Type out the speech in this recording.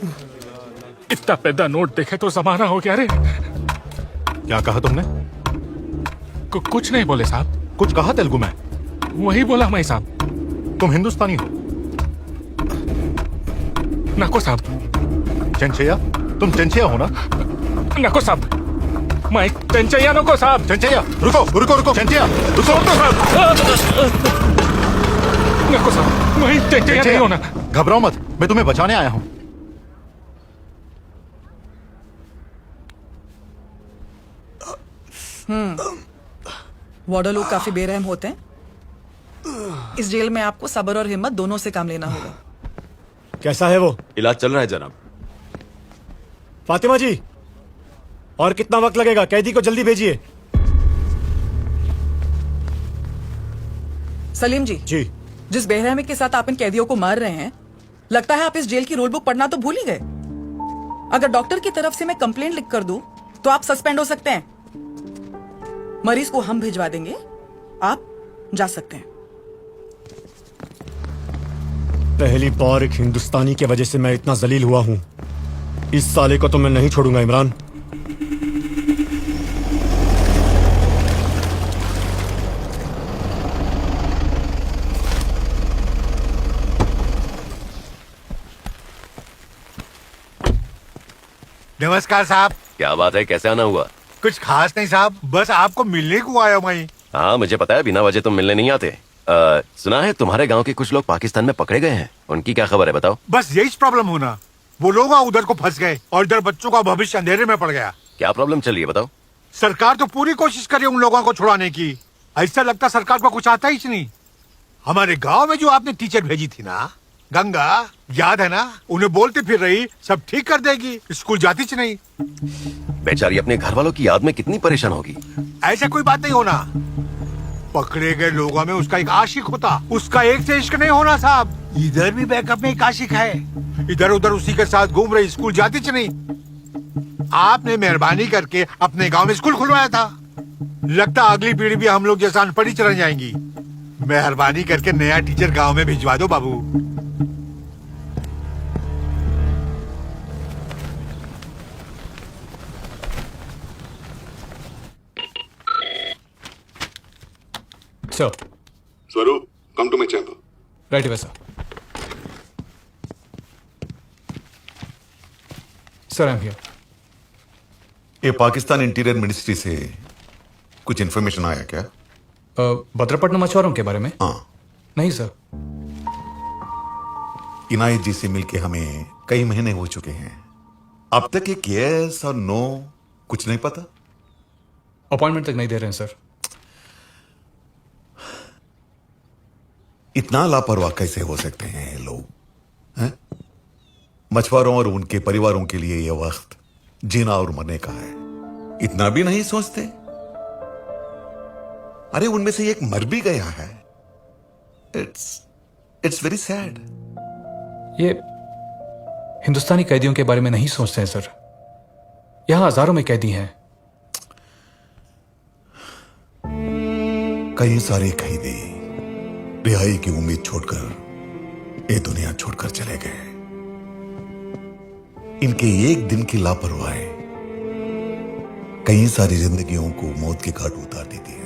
इतना पैदा नोट देखे तो जमाना हो गया रे। क्या कहा तुमने? कुछ नहीं बोले साहब। कुछ कहा तेलुगु में? वही बोला मैं साहब। तुम हिंदुस्तानी हो? नको साहब। चंचैया? तुम चंचैया हो ना? नको साहब, मैं चंचैया नको साहब। चंचैया रुको रुको रुको, चंचैया रुको तो साहब। नको साहब, मैं चंचैया नहीं होना। घबराओ मत, मैं तुम्हें बचाने आया हूं। वार्डर लोग काफी बेरहम होते हैं। इस जेल में आपको सब्र और हिम्मत दोनों से काम लेना होगा। कैसा है वो? इलाज चल रहा है जनाब। फातिमा जी, और कितना वक्त लगेगा? कैदी को जल्दी भेजिए। सलीम जी, जी। जिस बेरहमी के साथ आप इन कैदियों को मार रहे हैं, लगता है आप इस जेल की रूल बुक पढ़ना तो भूल ही गए। अगर डॉक्टर की तरफ से मैं कंप्लेंट लिख कर दूं, तो आप सस्पेंड हो सकते हैं। मरीज को हम भिजवा देंगे, आप जा सकते हैं। पहली बार एक हिंदुस्तानी की वजह से मैं इतना जलील हुआ हूं। इस साले को तो मैं नहीं छोड़ूंगा इमरान। नमस्कार साहब। क्या बात है, कैसे आना हुआ? कुछ खास नहीं साहब, बस आपको मिलने को आया मैं। हाँ मुझे पता है, बिना वजह तुम मिलने नहीं आते। सुना है तुम्हारे गांव के कुछ लोग पाकिस्तान में पकड़े गए हैं, उनकी क्या खबर है बताओ? बस यही प्रॉब्लम होना, वो लोग उधर को फंस गए और इधर बच्चों का भविष्य अंधेरे में पड़ गया। क्या प्रॉब्लम चल रही है बताओ? सरकार तो पूरी कोशिश कर रही है उन लोगों को छुड़ाने की। ऐसा लगता सरकार को कुछ आता ही नहीं। हमारे गाँव में जो आपने टीचर भेजी थी ना, गंगा, याद है ना? उन्हें बोलती फिर रही सब ठीक कर देगी, स्कूल जाती च नहीं। बेचारी अपने घर वालों की याद में कितनी परेशान होगी। ऐसा कोई बात नहीं होना। पकड़े गए लोगों में उसका एक आशिक होता, उसका एक से इश्क नहीं होना साहब। इधर भी बैकअप में एक आशिक है, इधर उधर उसी के साथ घूम रही, स्कूल जाती च नहीं। आपने मेहरबानी करके अपने गांव में स्कूल खुलवाया था। लगता अगली पीढ़ी भी हम लोग जैसा अनपढ़ी चल जाएंगी। मेहरबानी करके नया टीचर गांव में भिजवा दो बाबू। Sir. Swaroop, come to my chamber. Right away, sir. Sir, I'm here. ये पाकिस्तान इंटीरियर मिनिस्ट्री से कुछ इन्फॉर्मेशन आया क्या? भद्रपट्टनम मछुआरों के बारे में? हाँ। नहीं सर। इनायत जी से मिलके हमें कई महीने हो चुके हैं। अब तक एक यस और नो कुछ नहीं पता? अपॉइंटमेंट तक नहीं दे रहे हैं सर। इतना लापरवाह कैसे हो सकते हैं ये लोग? हैं? मछुआरों और उनके परिवारों के लिए यह वक्त जीना और मरने का है, इतना भी नहीं सोचते? अरे उनमें से एक मर भी गया है। It's very sad. ये हिंदुस्तानी कैदियों के बारे में नहीं सोचते हैं सर। यहां हजारों में कैदी हैं। कई सारे कैदी रिहाई की उम्मीद छोड़कर ये दुनिया छोड़कर चले गए। इनके एक दिन की लापरवाही कई सारी जिंदगियों को मौत के घाट उतार देती है।